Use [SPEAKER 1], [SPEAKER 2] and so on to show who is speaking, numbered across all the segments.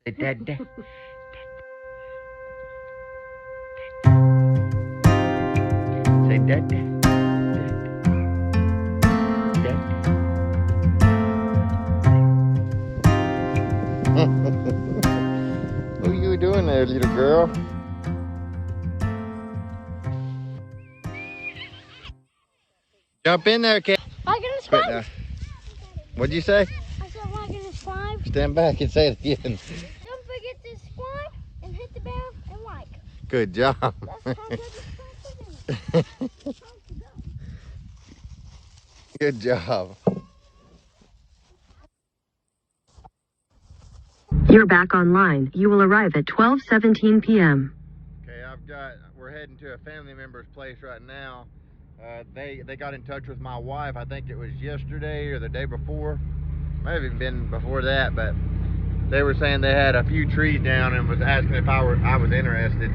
[SPEAKER 1] Say dada. Say dada. What are you doing there, little girl? Jump in there, kid.
[SPEAKER 2] Am I gonna swim?
[SPEAKER 1] What'd you say?
[SPEAKER 2] I said, am I gonna swim?
[SPEAKER 1] Stand back and say it again.
[SPEAKER 2] Don't forget to squat and hit the bell and like.
[SPEAKER 1] Good job.
[SPEAKER 2] That's how good the
[SPEAKER 1] Good job.
[SPEAKER 3] You're back online. You will arrive at 12:17 p.m.
[SPEAKER 1] Okay, we're heading to a family member's place right now. They got in touch with my wife, I think it was yesterday or the day before. Might have even been before that, but they were saying they had a few trees down and was asking if I was interested.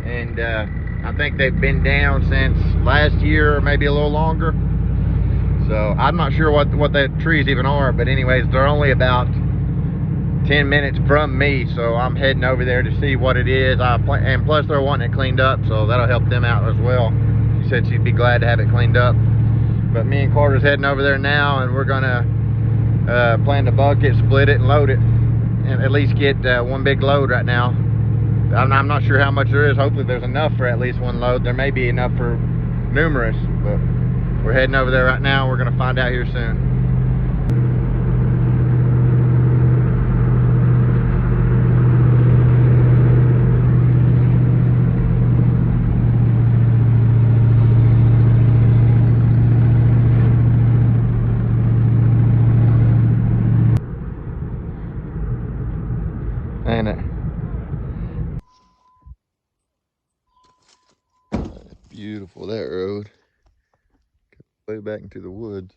[SPEAKER 1] And I think they've been down since last year or maybe a little longer. So I'm not sure what the trees even are, but anyways, they're only about 10 minutes from me, so I'm heading over there to see what it is. And plus they're wanting it cleaned up, so that'll help them out as well. She said she'd be glad to have it cleaned up. But me and Carter's heading over there now, and we're gonna plan to bucket, split it, and load it, and at least get one big load right now. I'm not sure how much there is. Hopefully there's enough for at least one load. There may be enough for numerous, but we're heading over there right now. We're gonna find out here soon. Ain't it? Beautiful, that road. Way back into the woods.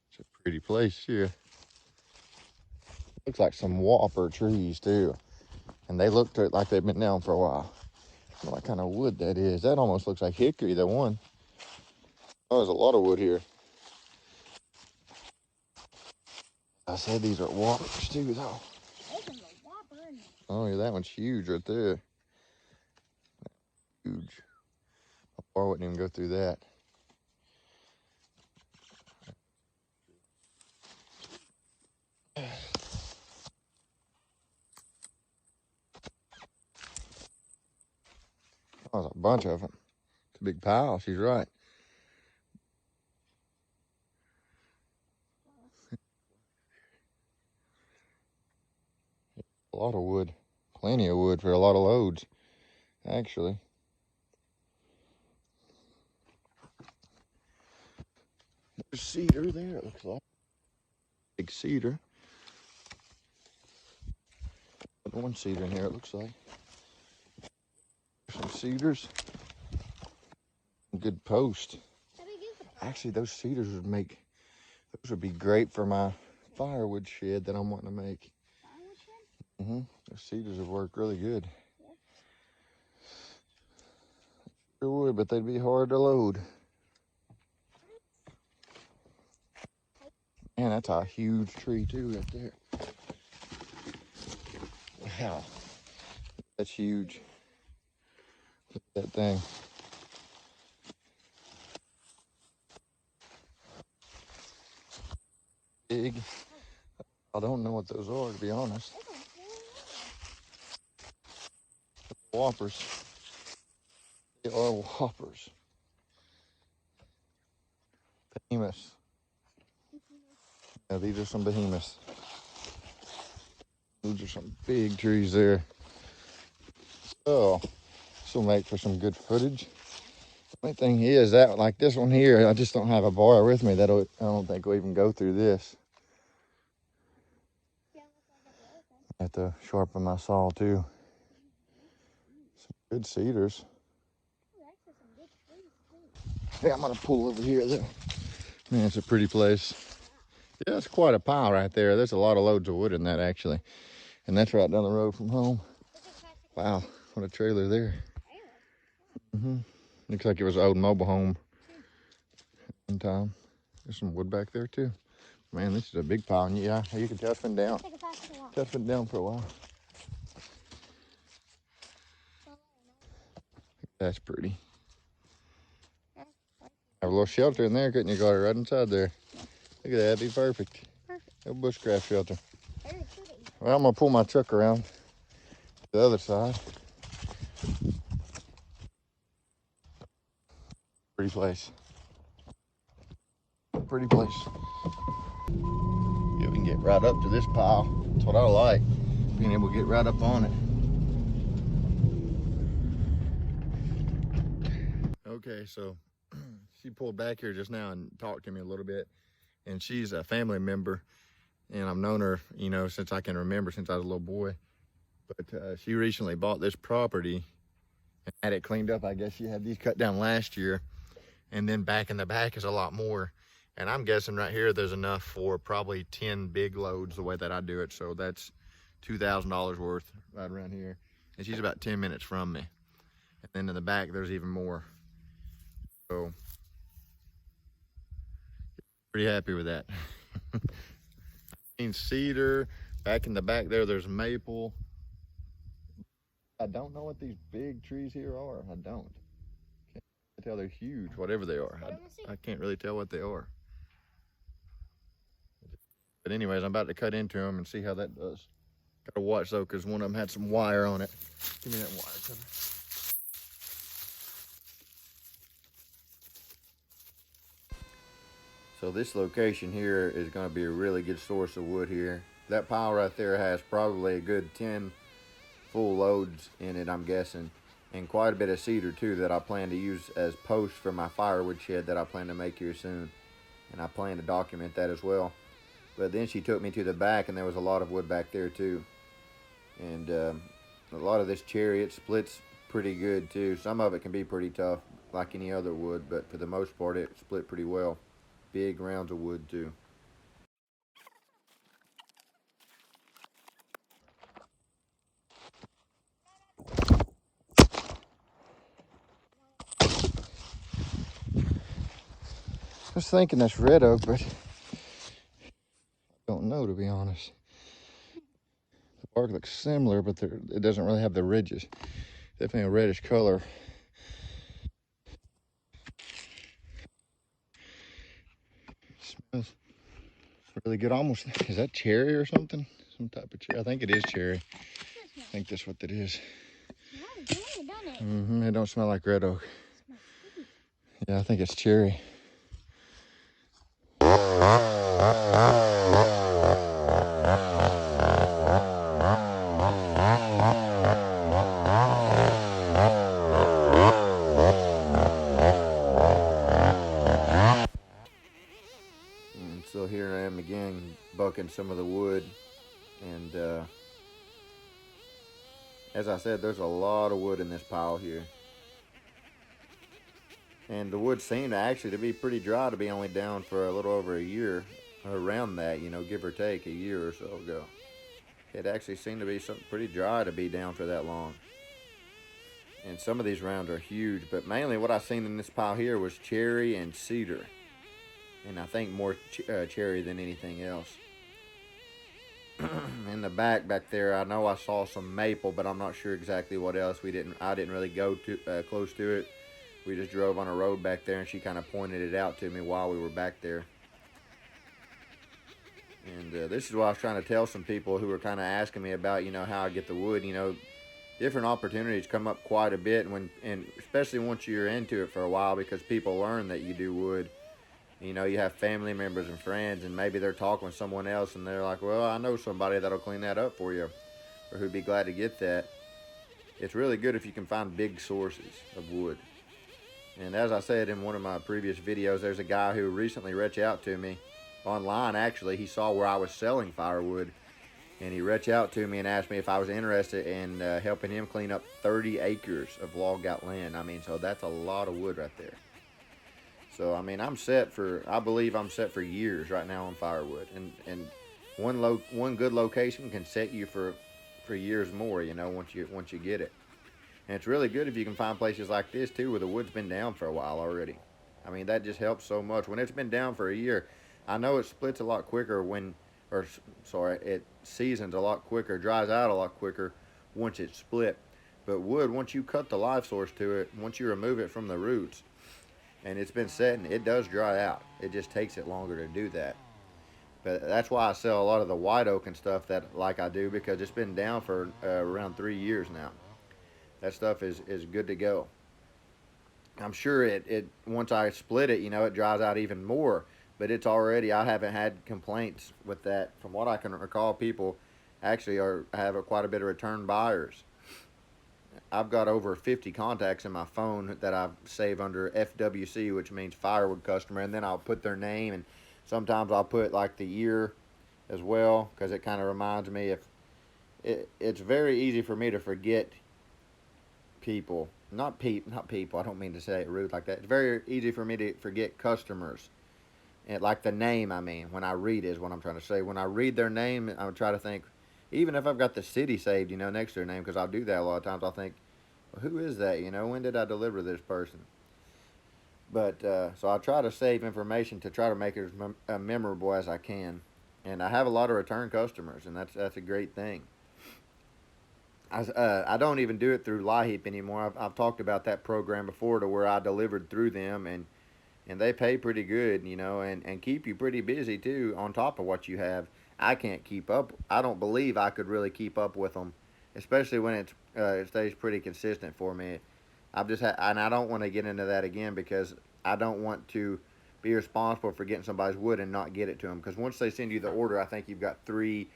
[SPEAKER 1] It's a pretty place here. Looks like some whopper trees too. And they look like they've been down for a while. I don't know what kind of wood that is. That almost looks like hickory, that one. Oh, there's a lot of wood here. I said these are whoppers too, though. Oh, yeah, that one's huge right there. Huge. I wouldn't even go through that. Oh, there's a bunch of them. It's a big pile. She's right. A lot of wood. Plenty of wood for a lot of loads, actually. There's cedar there, it looks like. Big cedar. One cedar in here, it looks like. Some cedars. Good post. Actually, those cedars those would be great for my firewood shed that I'm wanting to make. Those cedars would work really good. Sure would, but they'd be hard to load. Man, that's a huge tree too right there. Wow, that's huge. Look at that thing. Big. I don't know what those are, to be honest. Whoppers. They are whoppers. Behemoths. Yeah, these are some behemoths. Those are some big trees there. So, this will make for some good footage. The only thing is that, like this one here, I just don't have a bar with me. I don't think we'll even go through this. I have to sharpen my saw too. Some good cedars. Yeah, I'm gonna pull over here though. Man, it's a pretty place. Yeah, it's quite a pile right there. There's a lot of loads of wood in that actually. And that's right down the road from home. Wow, what a trailer there. Looks like it was an old mobile home one time. There's some wood back there too. Man, this is a big pile. Yeah, you can tell it's been down. That's been down for a while. That's pretty. Have a little shelter in there, couldn't you? Got it right inside there. Look at that, that'd be perfect. A bushcraft shelter.
[SPEAKER 2] Very pretty.
[SPEAKER 1] Well, I'm gonna pull my truck around to the other side. Pretty place. Pretty place. Yeah, we can get right up to this pile. That's what I like. Being able to get right up on it. Okay, so she pulled back here just now and talked to me a little bit. And she's a family member. And I've known her, you know, since I can remember, since I was a little boy. But she recently bought this property and had it cleaned up. I guess she had these cut down last year. And then back in the back is a lot more. And I'm guessing right here there's enough for probably 10 big loads the way that I do it. So that's $2,000 worth right around here. And she's about 10 minutes from me. And then in the back there's even more. So pretty happy with that. Cedar. Back in the back there's maple. I don't know what these big trees here are. I don't. Can't tell. They're huge, whatever they are. I can't really tell what they are. But anyways, I'm about to cut into them and see how that does. Gotta watch though, because one of them had some wire on it. Give me that wire cutter. So this location here is going to be a really good source of wood here. That pile right there has probably a good 10 full loads in it, I'm guessing. And quite a bit of cedar too that I plan to use as posts for my firewood shed that I plan to make here soon. And I plan to document that as well. But then she took me to the back and there was a lot of wood back there too. And a lot of this cherry, it splits pretty good too. Some of it can be pretty tough like any other wood, but for the most part it split pretty well. Big rounds of wood too. I was thinking that's red oak, but I don't know, to be honest. The bark looks similar, but it doesn't really have the ridges. Definitely a reddish color. Smells really good. Almost, is that cherry or something? Some type of cherry. I think it is cherry. I think that's what that is. It don't smell like red oak. Yeah, I think it's cherry. And so here I am again, bucking some of the wood. And as I said, there's a lot of wood in this pile here. And the wood seemed actually to be pretty dry to be only down for a little over a year. Around that, you know, give or take a year or so ago. It actually seemed to be something pretty dry to be down for that long. And some of these rounds are huge, but mainly what I seen in this pile here was cherry and cedar. And I think more cherry than anything else. In the back there, I know I saw some maple, but I'm not sure exactly what else. I didn't really go close to it. We just drove on a road back there, and she kind of pointed it out to me while we were back there. And this is what I was trying to tell some people who were kind of asking me about, you know, how I get the wood. You know, different opportunities come up quite a bit, and especially once you're into it for a while, because people learn that you do wood. You know, you have family members and friends, and maybe they're talking with someone else, and they're like, well, I know somebody that'll clean that up for you, or who'd be glad to get that. It's really good if you can find big sources of wood. And as I said in one of my previous videos, there's a guy who recently reached out to me online. Actually, he saw where I was selling firewood, and he reached out to me and asked me if I was interested in helping him clean up 30 acres of logged out land. I mean, so that's a lot of wood right there. So, I mean, I believe I'm set for years right now on firewood. And one good location can set you for years more, you know, once you get it. And it's really good if you can find places like this too, where the wood's been down for a while already. I mean, that just helps so much. When it's been down for a year, I know it splits a lot quicker when or sorry, it seasons a lot quicker, dries out a lot quicker once it's split. But wood, once you cut the live source to it, once you remove it from the roots and it's been setting, it does dry out. It just takes it longer to do that. But that's why I sell a lot of the white oak and stuff that like I do, because it's been down for around 3 years now. That stuff is good to go. I'm sure it once I split it, it dries out even more. But it's already, I haven't had complaints with that. From what I can recall, people actually have quite a bit of return buyers. I've got over 50 contacts in my phone that I've saved under FWC, which means Firewood Customer, and then I'll put their name, and sometimes I'll put like the year as well, because it kind of reminds me. If it's very easy for me to forget people, not people. I don't mean to say it rude like that. It's very easy for me to forget customers, and like the name. I mean, when I read is what I'm trying to say. When I read their name, I try to think. Even if I've got the city saved, next to their name, because I'll do that a lot of times. I'll think, well, who is that? When did I deliver this person? But so I try to save information to try to make it as memorable as I can, and I have a lot of return customers, and that's a great thing. I don't even do it through LIHEAP anymore. I've talked about that program before, to where I delivered through them, and they pay pretty good, and keep you pretty busy too, on top of what you have. I can't keep up. I don't believe I could really keep up with them, especially when it stays pretty consistent for me. And I don't want to get into that again, because I don't want to be responsible for getting somebody's wood and not get it to them. Because once they send you the order, I think you've got 3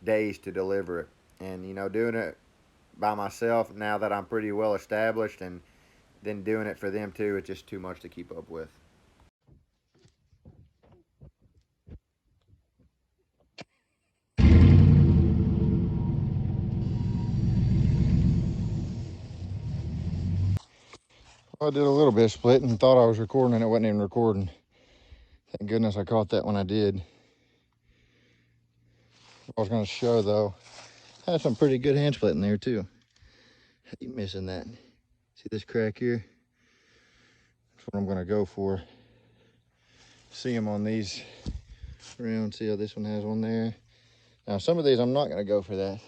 [SPEAKER 1] days to deliver it. And doing it by myself, now that I'm pretty well established, and then doing it for them too, it's just too much to keep up with. I did a little bit of splitting and thought I was recording, and it wasn't even recording. Thank goodness I caught that when I did. I was going to show though, had some pretty good hand splitting there too. You missing that? See this crack here? That's what I'm going to go for. See them on these around. See how this one has one there. Now some of these I'm not going to go for that.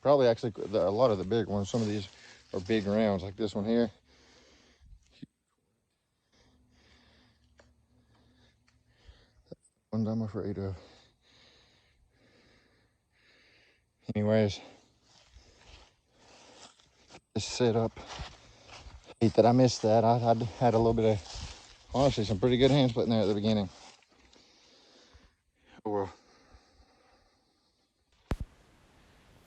[SPEAKER 1] Probably actually a lot of the big ones. Some of these are big rounds, like this one here. Ones I'm afraid of. Anyways, this setup. Hate that I missed that. I had a little bit of, honestly, some pretty good hand splitting there at the beginning. Oh well.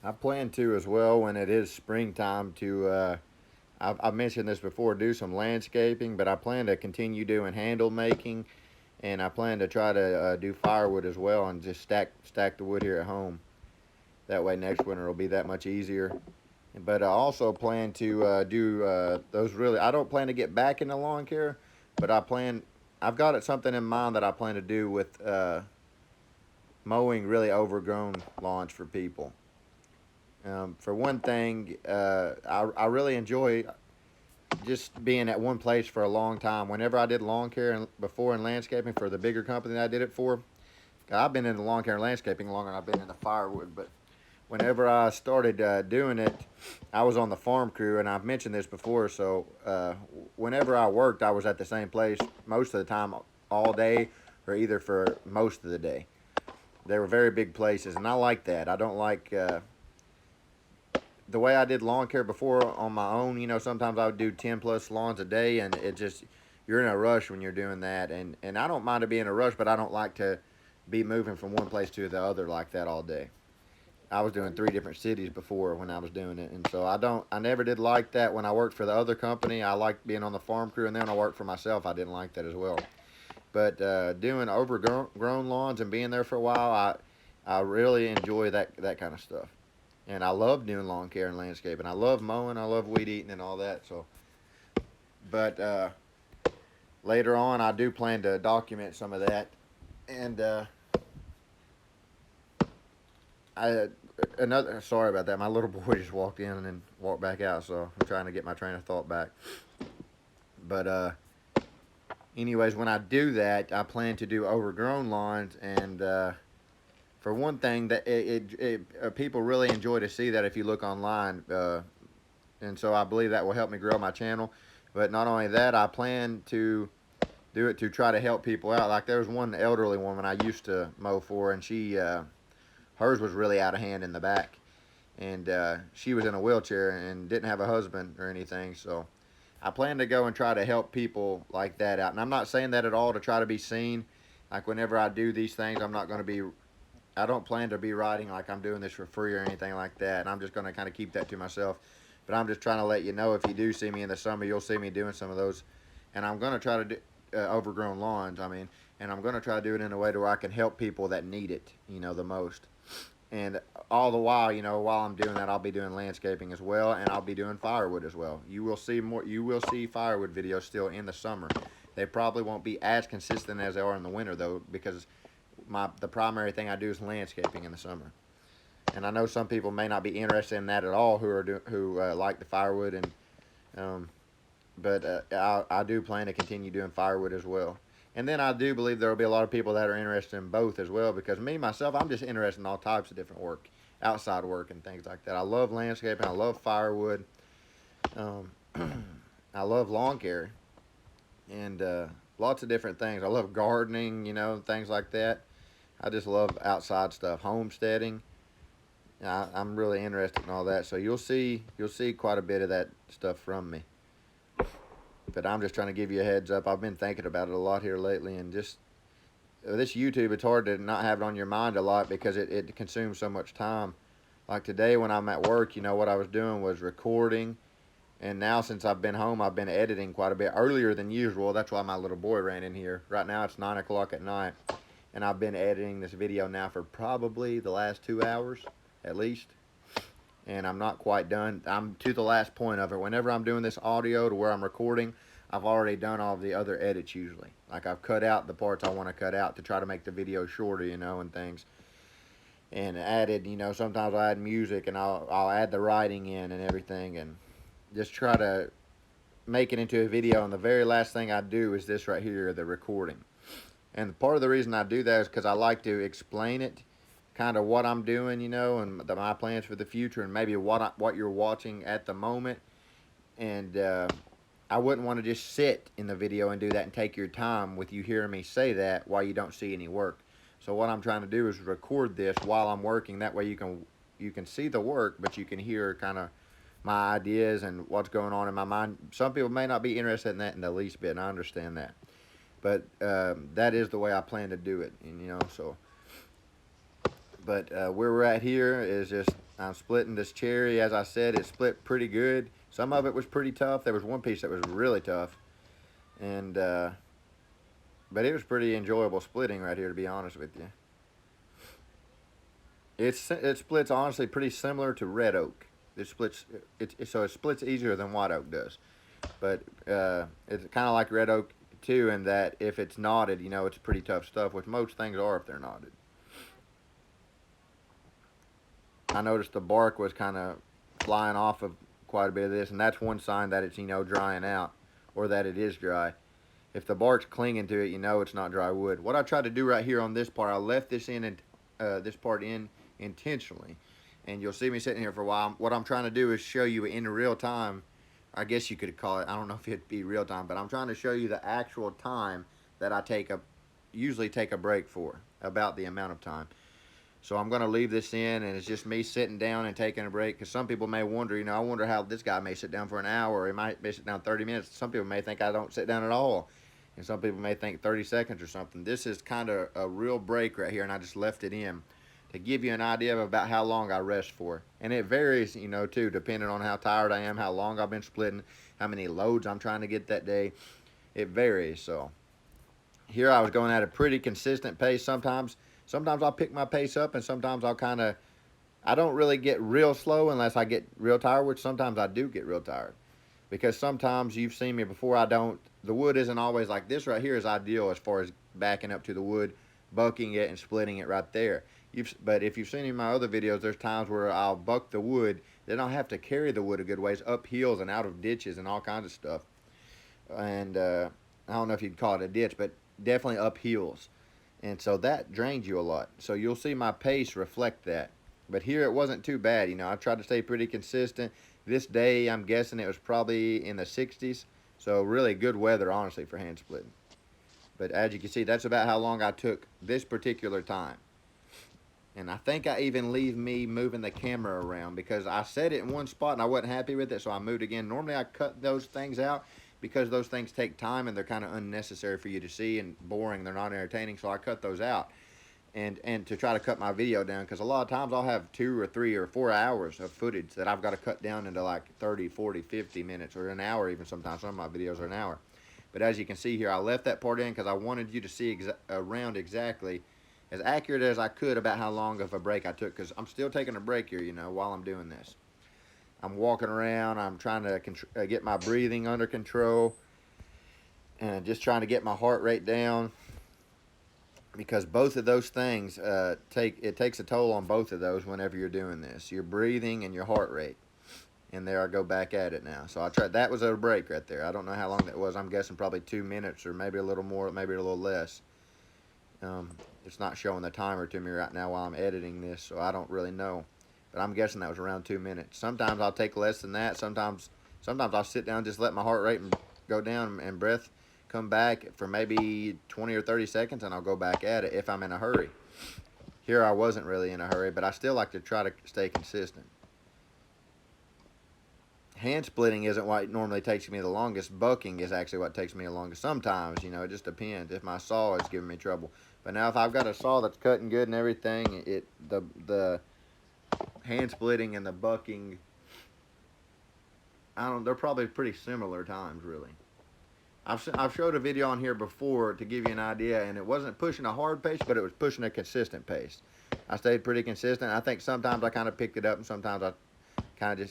[SPEAKER 1] I plan to as well, when it is springtime, to I've mentioned this before, do some landscaping, but I plan to continue doing handle making, and I plan to try to do firewood as well, and just stack the wood here at home. That way next winter will be that much easier. But I also plan to do those really. I don't plan to get back into lawn care, but I've got something in mind that I plan to do with mowing really overgrown lawns for people. For one thing, I really enjoy just being at one place for a long time. Whenever I did lawn care before in landscaping for the bigger company that I did it for, I've been in the lawn care and landscaping longer than I've been in the firewood. But whenever I started doing it, I was on the farm crew, and I've mentioned this before. So whenever I worked, I was at the same place most of the time, all day, or either for most of the day. They were very big places, and I like that. I don't like the way I did lawn care before on my own. Sometimes I would do 10 plus lawns a day, and it just, you're in a rush when you're doing that. And I don't mind it being in a rush, but I don't like to be moving from one place to the other like that all day. I was doing 3 different cities before when I was doing it, and so I never did like that when I worked for the other company. I liked being on the farm crew, and then when I worked for myself, I didn't like that as well. But doing overgrown lawns and being there for a while, I really enjoy that kind of stuff. And I love doing lawn care and landscaping. I love mowing. I love weed eating and all that. So, but later on, I do plan to document some of that. And sorry about that. My little boy just walked in and then walked back out. So I'm trying to get my train of thought back. But anyways, when I do that, I plan to do overgrown lawns and for one thing, that people really enjoy to see that if you look online, and so I believe that will help me grow my channel. But not only that, I plan to do it to try to help people out. Like there was one elderly woman I used to mow for, and hers was really out of hand in the back, and she was in a wheelchair and didn't have a husband or anything. So I plan to go and try to help people like that out. And I'm not saying that at all to try to be seen. Like whenever I do these things, I don't plan to be writing like I'm doing this for free or anything like that. And I'm just going to kind of keep that to myself. But I'm just trying to let you know, if you do see me in the summer, you'll see me doing some of those. And I'm going to try to do overgrown lawns, and I'm going to try to do it in a way to where I can help people that need it, the most. And all the while, while I'm doing that, I'll be doing landscaping as well, and I'll be doing firewood as well. You will see firewood videos still in the summer. They probably won't be as consistent as they are in the winter, though, because the primary thing I do is landscaping in the summer. And I know some people may not be interested in that at all who like the firewood, but I do plan to continue doing firewood as well. And then I do believe there will be a lot of people that are interested in both as well, because me, myself, I'm just interested in all types of different work, outside work and things like that. I love landscaping. I love firewood. Um, I love lawn care and lots of different things. I love gardening, things like that. I just love outside stuff, homesteading. I'm really interested in all that. So you'll see quite a bit of that stuff from me. But I'm just trying to give you a heads up. I've been thinking about it a lot here lately, and just this YouTube, it's hard to not have it on your mind a lot because it consumes so much time. Like today when I'm at work, what I was doing was recording, and now since I've been home, I've been editing quite a bit earlier than usual. That's why my little boy ran in here. Right now it's 9 o'clock at night, and I've been editing this video now for probably the last 2 hours at least. And I'm not quite done. I'm to the last point of it. Whenever I'm doing this audio to where I'm recording, I've already done all the other edits usually. Like I've cut out the parts I want to cut out to try to make the video shorter, and things. And added, sometimes I'll add music and I'll add the writing in and everything, and just try to make it into a video. And the very last thing I do is this right here, the recording. And part of the reason I do that is because I like to explain it, kind of what I'm doing, and my plans for the future, and maybe what you're watching at the moment. And I wouldn't want to just sit in the video and do that and take your time with you hearing me say that while you don't see any work. So what I'm trying to do is record this while I'm working. That way you can see the work, but you can hear kind of my ideas and what's going on in my mind. Some people may not be interested in that in the least bit, and I understand that. But that is the way I plan to do it, so. But where we're at here is just, I'm splitting this cherry. As I said, it split pretty good. Some of it was pretty tough. There was one piece that was really tough. And, but it was pretty enjoyable splitting right here, to be honest with you. It splits honestly pretty similar to red oak. It splits easier than white oak does. But it's kind of like red oak too, in that if it's knotted, it's pretty tough stuff, which most things are if they're knotted. I noticed the bark was kind of flying off of quite a bit of this, and that's one sign that it's, drying out, or that it is dry. If the bark's clinging to it, it's not dry wood. What I tried to do right here on this part, I left this this part in intentionally, and you'll see me sitting here for a while. What I'm trying to do is show you in real time. I guess you could call it, I don't know if it'd be real time, but I'm trying to show you the actual time that I usually take a break for, about the amount of time. So I'm going to leave this in, and it's just me sitting down and taking a break, because some people may wonder, I wonder how this guy may sit down for an hour, or he might sit down 30 minutes. Some people may think I don't sit down at all, and some people may think 30 seconds or something. This is kind of a real break right here, and I just left it in to give you an idea of about how long I rest for. And it varies, too, depending on how tired I am, how long I've been splitting, how many loads I'm trying to get that day. It varies. So here I was going at a pretty consistent pace. Sometimes I'll pick my pace up, and sometimes I don't really get real slow unless I get real tired, which sometimes I do get real tired. Because sometimes you've seen me before, the wood isn't always like this right here is ideal as far as backing up to the wood, bucking it, and splitting it right there. But if you've seen in my other videos, there's times where I'll buck the wood, then I'll have to carry the wood a good ways up hills and out of ditches and all kinds of stuff. And I don't know if you'd call it a ditch, but definitely up hills. And so that drains you a lot. So you'll see my pace reflect that. But here it wasn't too bad. I tried to stay pretty consistent. This day, I'm guessing it was probably in the 60s. So really good weather, honestly, for hand splitting. But as you can see, that's about how long I took this particular time. And I think I even leave me moving the camera around because I set it in one spot and I wasn't happy with it, so I moved again. Normally I cut those things out because those things take time and they're kind of unnecessary for you to see and boring. They're not entertaining, so I cut those out. And to try to cut my video down, because a lot of times I'll have 2 or 3 or 4 hours of footage that I've got to cut down into like 30, 40, 50 minutes or an hour even sometimes. Some of my videos are an hour. But as you can see here, I left that part in because I wanted you to see around exactly as accurate as I could about how long of a break I took, because I'm still taking a break here, while I'm doing this. I'm walking around, I'm trying to get my breathing under control, and just trying to get my heart rate down, because both of those things takes a toll on both of those whenever you're doing this, your breathing and your heart rate. And there I go back at it now. So I tried. That was a break right there. I don't know how long that was. I'm guessing probably 2 minutes or maybe a little more, maybe a little less. It's not showing the timer to me right now while I'm editing this, so I don't really know. But I'm guessing that was around 2 minutes. Sometimes I'll take less than that. Sometimes I'll sit down and just let my heart rate go down and breath come back for maybe 20 or 30 seconds, and I'll go back at it if I'm in a hurry. Here I wasn't really in a hurry, but I still like to try to stay consistent. Hand splitting isn't what normally takes me the longest. Bucking is actually what takes me the longest. Sometimes, it just depends if my saw is giving me trouble. But now if I've got a saw that's cutting good and everything, the hand splitting and the bucking, they're probably pretty similar times, really. I've showed a video on here before to give you an idea, and it wasn't pushing a hard pace, but it was pushing a consistent pace. I stayed pretty consistent. I think sometimes I kind of picked it up, and sometimes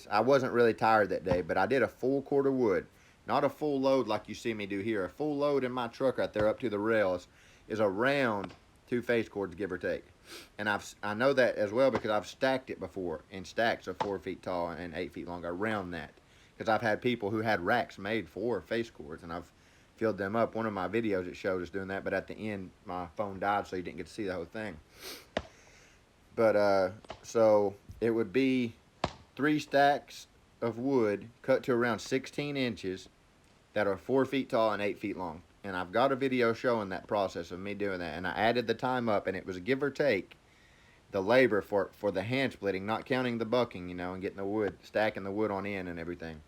[SPEAKER 1] I wasn't really tired that day, but I did a full cord of wood. Not a full load like you see me do here. A full load in my truck right there up to the rails is around 2 face cords, give or take. And I know that as well because I've stacked it before in stacks of 4 feet tall and 8 feet long around that. Because I've had people who had racks made for face cords, and I've filled them up. One of my videos, it showed us doing that, but at the end, my phone died, so you didn't get to see the whole thing. But, so it would be 3 stacks of wood cut to around 16 inches that are 4 feet tall and 8 feet long. And I've got a video showing that process of me doing that. And I added the time up, and it was give or take the labor for the hand splitting, not counting the bucking, and getting the wood, stacking the wood on end and everything.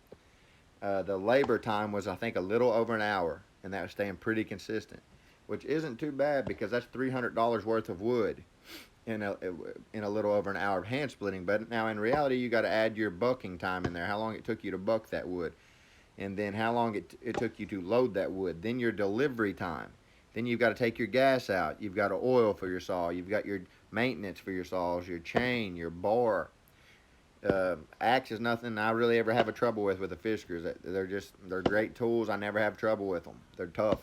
[SPEAKER 1] The labor time was, I think, a little over an hour, and that was staying pretty consistent, which isn't too bad because that's $300 worth of wood in a little over an hour of hand splitting. But now in reality, you got to add your bucking time in there, how long it took you to buck that wood, and then how long it took you to load that wood, then your delivery time, then you've got to take your gas out, you've got oil for your saw, you've got your maintenance for your saws, your chain, your bar. Axe is nothing I really ever have a trouble with the fiskars. They're great tools. I never have trouble with them. They're tough.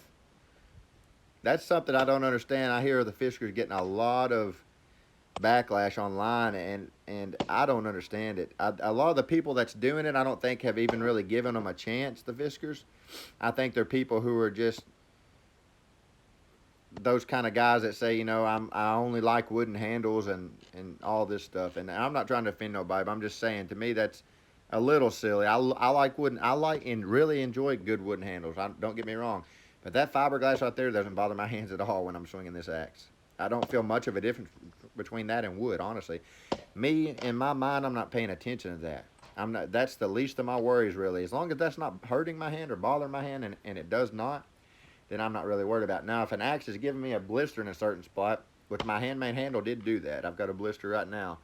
[SPEAKER 1] That's something I don't understand. I hear the fiskars getting a lot of backlash online, and I don't understand it. A lot of the people that's doing it, I don't think have even really given them a chance, the fiskars. I think they're people who are just those kind of guys that say, I only like wooden handles and all this stuff. And I'm not trying to offend nobody, but I'm just saying, to me, that's a little silly. I like wooden. I like and really enjoy good wooden handles. Don't get me wrong. But that fiberglass right there doesn't bother my hands at all when I'm swinging this axe. I don't feel much of a difference between that and wood, honestly. Me, in my mind, I'm not paying attention to that. That's the least of my worries, really. As long as that's not hurting my hand or bothering my hand, and it does not, then I'm not really worried about it. Now, if an axe is giving me a blister in a certain spot, which my handmade handle did do that. I've got a blister right now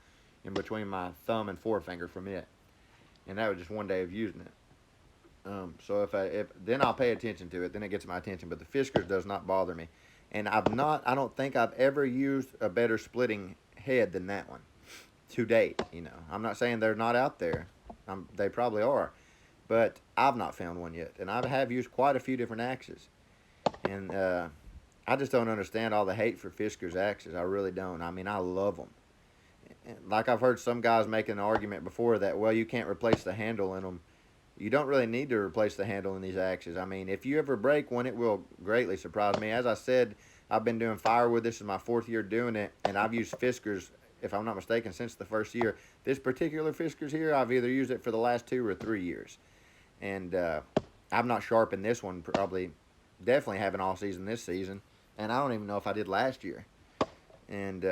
[SPEAKER 1] in between my thumb and forefinger from it. And that was just one day of using it. So then I'll pay attention to it. Then it gets my attention. But the fiskars does not bother me. And I don't think I've ever used a better splitting head than that one to date. I'm not saying they're not out there. They probably are. But I've not found one yet. And I have used quite a few different axes. And I just don't understand all the hate for fiskars axes. I really don't. I mean, I love them. Like I've heard some guys making an argument before that, well, you can't replace the handle in them. You don't really need to replace the handle in these axes. I mean, if you ever break one, it will greatly surprise me. As I said I've been doing firewood. This is my 4th year doing it, and I've used fiskars, if I'm not mistaken, since the first year. This particular fiskars here, I've either used it for the last 2 or 3 years. And I've not sharpened this one, definitely haven't all season this season. And I don't even know if I did last year. And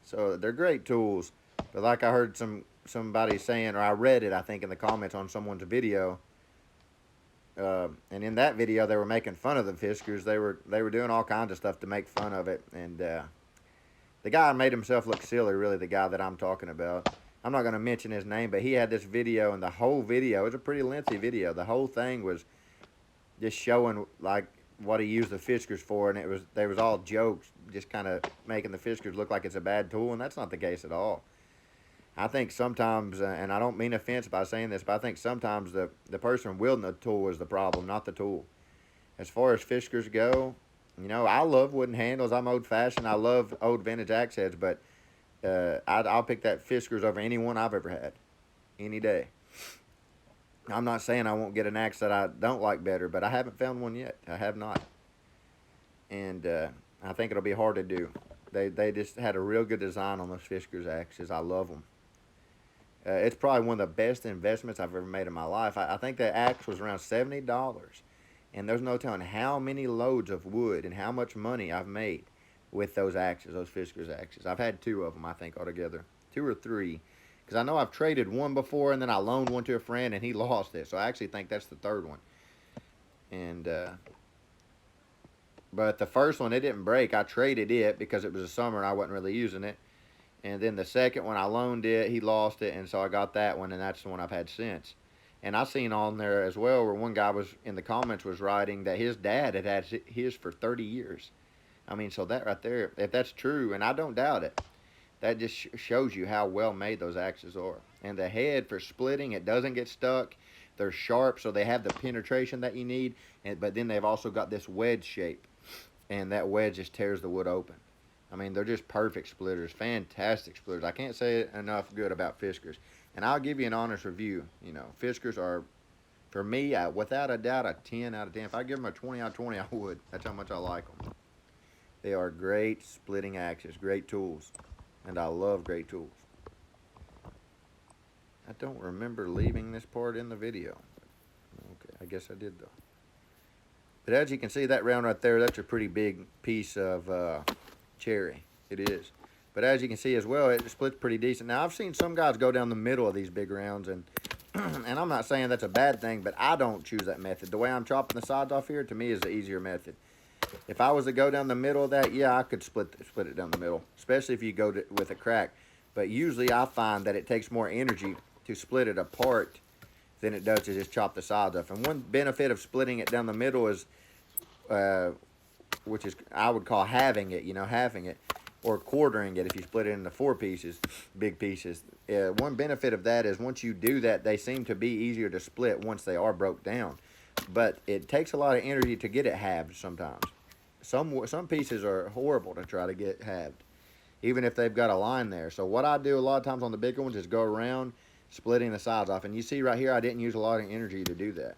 [SPEAKER 1] so they're great tools. But like I heard somebody saying, or I read it, I think, in the comments on someone's video. And in that video, they were making fun of the fiskars. They were doing all kinds of stuff to make fun of it. And the guy made himself look silly, really, the guy that I'm talking about. I'm not going to mention his name, but he had this video, and the whole video, it was a pretty lengthy video. The whole thing was just showing, like, what he used the fiskars for, and they was all jokes, just kind of making the fiskars look like it's a bad tool, and that's not the case at all. I think sometimes, and I don't mean offense by saying this, but I think sometimes the person wielding the tool is the problem, not the tool. As far as fiskars go, you know, I love wooden handles. I'm old-fashioned. I love old vintage axe heads, but I'll pick that fiskars over any one I've ever had, any day. I'm not saying I won't get an axe that I don't like better, but I haven't found one yet. I have not. And I think it'll be hard to do. They just had a real good design on those fiskars axes. I love them. It's probably one of the best investments I've ever made in my life. I think that axe was around $70. And there's no telling how many loads of wood and how much money I've made with those axes, those fiskars axes. I've had 2 of them, I think, altogether. 2 or 3. Because I know I've traded one before, and then I loaned one to a friend, and he lost it. So I actually think that's the 3rd one. And but the first one, it didn't break. I traded it because it was a summer, and I wasn't really using it. And then the second one, I loaned it, he lost it, and so I got that one, and that's the one I've had since. And I seen on there as well where one guy was in the comments was writing that his dad had his for 30 years. I mean, so that right there, if that's true, and I don't doubt it, that just shows you how well made those axes are. And the head for splitting, it doesn't get stuck. They're sharp, so they have the penetration that you need. But then they've also got this wedge shape, and that wedge just tears the wood open. I mean, they're just perfect splitters, fantastic splitters. I can't say enough good about fiskars. And I'll give you an honest review. You know, fiskars are, for me, without a doubt, a 10 out of 10. If I give them a 20 out of 20, I would. That's how much I like them. They are great splitting axes, great tools. And I love great tools. I don't remember leaving this part in the video. Okay, I guess I did, though. But as you can see, that round right there, that's a pretty big piece of cherry. It is. But as you can see as well, it splits pretty decent. Now, I've seen some guys go down the middle of these big rounds, and and I'm not saying that's a bad thing, but I don't choose that method. The way I'm chopping the sides off here, to me, is the easier method. If I was to go down the middle of that, yeah, I could split it down the middle, especially if you go with a crack. But usually I find that it takes more energy to split it apart than it does to just chop the sides off. And one benefit of splitting it down the middle is, which is I would call halving it, halving it, or quartering it if you split it into 4 pieces, big pieces. One benefit of that is once you do that, they seem to be easier to split once they are broke down. But it takes a lot of energy to get it halved sometimes. Some pieces are horrible to try to get halved, even if they've got a line there. So what I do a lot of times on the bigger ones is go around splitting the sides off. And you see right here, I didn't use a lot of energy to do that.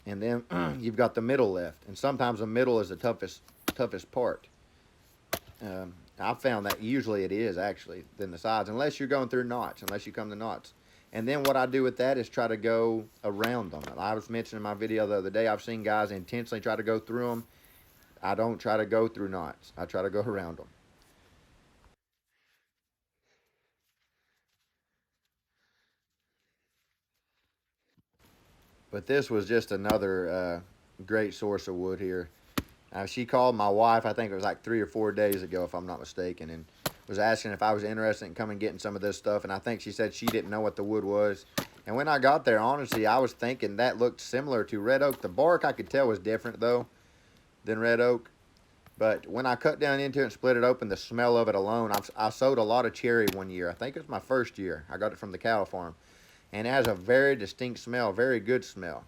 [SPEAKER 1] And then you've got the middle left. And sometimes the middle is the toughest part. I found that usually it is, actually, than the sides, unless you're going through knots, unless you come to knots. And then what I do with that is try to go around them. I was mentioning in my video the other day, I've seen guys intentionally try to go through them. I don't try to go through knots. I try to go around them. But this was just another great source of wood here. She called my wife, I think it was like 3 or 4 days ago, if I'm not mistaken, and was asking if I was interested in coming getting some of this stuff. And I think she said she didn't know what the wood was. And when I got there, honestly, I was thinking that looked similar to red oak. The bark I could tell was different, though, than red oak. But when I cut down into it and split it open, the smell of it alone, I sowed a lot of cherry one year. I think it was my first year. I got it from the cattle farm. And it has a very distinct smell, very good smell.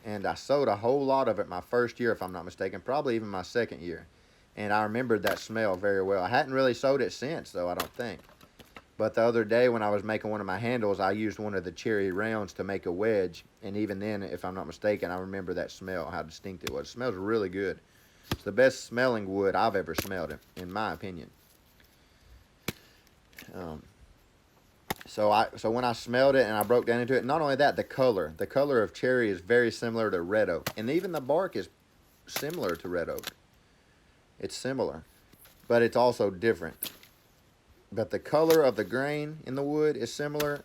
[SPEAKER 1] And I sowed a whole lot of it my first year, if I'm not mistaken, probably even my second year. And I remembered that smell very well. I hadn't really sowed it since, though, I don't think. But the other day when I was making one of my handles, I used one of the cherry rounds to make a wedge. And even then, if I'm not mistaken, I remember that smell, how distinct it was. It smells really good. It's the best smelling wood I've ever smelled, in my opinion. So when I smelled it and I broke down into it, not only that, the color of cherry is very similar to red oak, and even the bark is similar to red oak. It's similar, but it's also different. But the color of the grain in the wood is similar.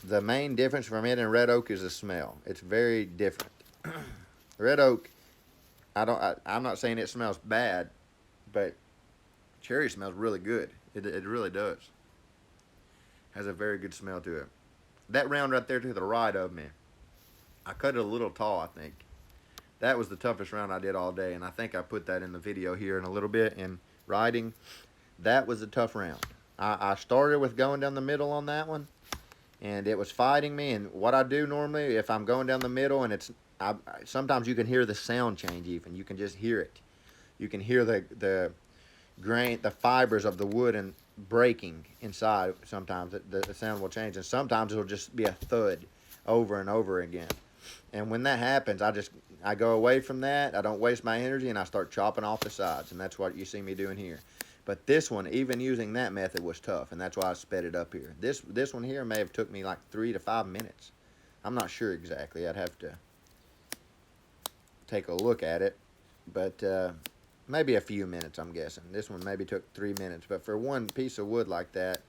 [SPEAKER 1] The main difference from it and red oak is the smell. It's very different. Red oak, I'm not saying it smells bad, but cherry smells really good. It really does. Has a very good smell to it. That round right there to the right of me, I cut it a little tall, I think. That was the toughest round I did all day, and I think I put that in the video here in a little bit in riding. That was a tough round. I started with going down the middle on that one, and it was fighting me. And what I do normally, if I'm going down the middle, and sometimes you can hear the sound change even. You can just hear it. You can hear the grain, the fibers of the wood and breaking inside. Sometimes the sound will change, and sometimes it'll just be a thud over and over again. And when that happens, I go away from that. I don't waste my energy, and I start chopping off the sides, and that's what you see me doing here. But this one, even using that method, was tough, and that's why I sped it up here. This one here may have took me like 3 to 5 minutes. I'm not sure exactly. I'd have to take a look at it, but maybe a few minutes, I'm guessing. This one maybe took 3 minutes, but for one piece of wood like that,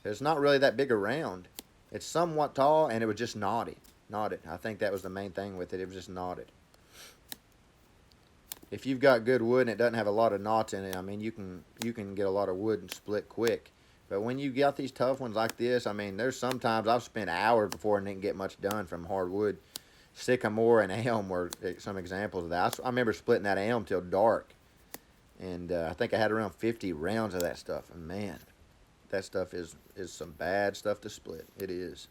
[SPEAKER 1] it's not really that big a round. It's somewhat tall, and it was just knotted. I think that was the main thing with it. It was just knotted. If you've got good wood and it doesn't have a lot of knots in it, I mean, you can get a lot of wood and split quick. But when you got these tough ones like this, I mean, there's sometimes I've spent hours before and didn't get much done from hardwood. Sycamore and elm were some examples of that. I remember splitting that elm till dark, and I think I had around 50 rounds of that stuff. And man, that stuff is some bad stuff to split. It is.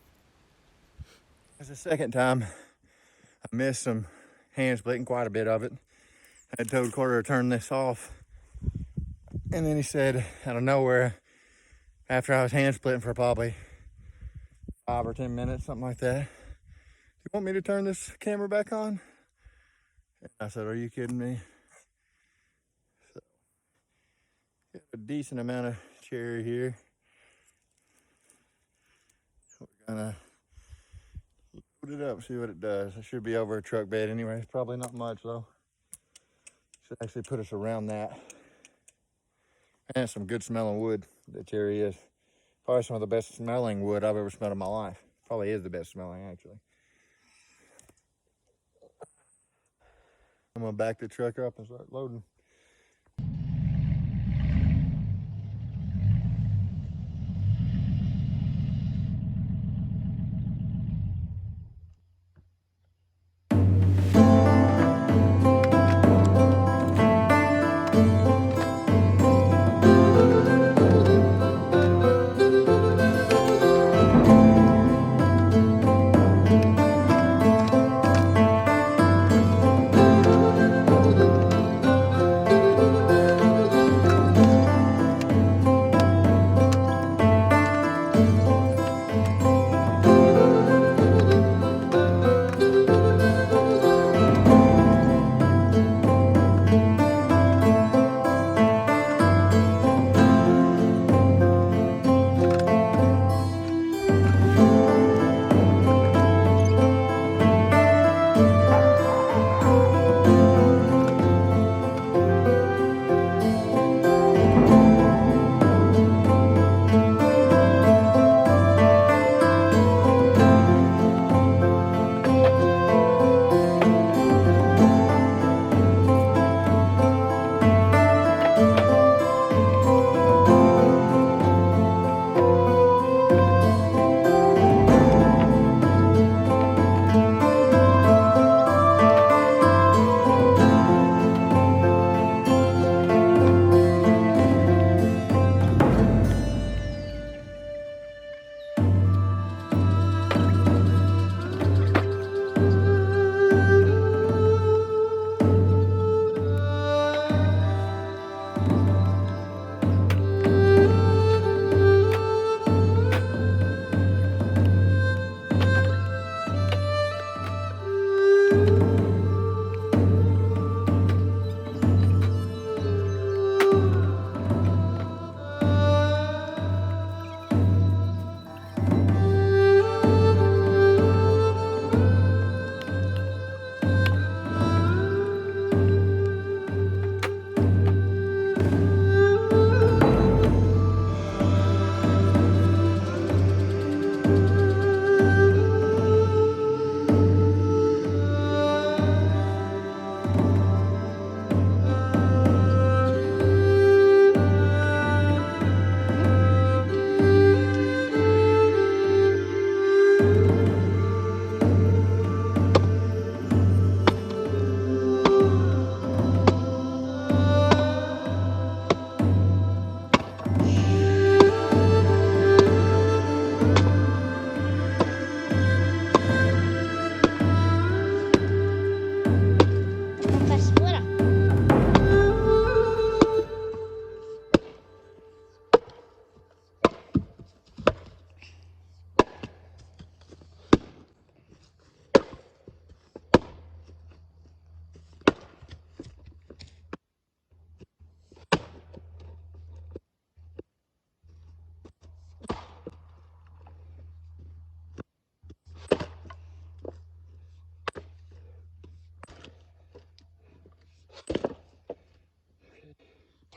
[SPEAKER 1] That's the second time I missed some hand splitting, quite a bit of it. I had told Carter to turn this off, and then he said out of nowhere, after I was hand splitting for probably 5 or 10 minutes, something like that, "Do you want me to turn this camera back on?" And I said, "Are you kidding me?" So, got a decent amount of cherry here. We're gonna load it up, see what it does. It should be over a truck bed anyway. It's probably not much though. Should actually put us around that. And it's some good smelling wood, the cherry is. Probably some of the best smelling wood I've ever smelled in my life. Probably is the best smelling, actually. I'm gonna back the truck up and start loading.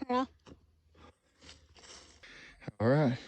[SPEAKER 2] Hooray.
[SPEAKER 1] All right.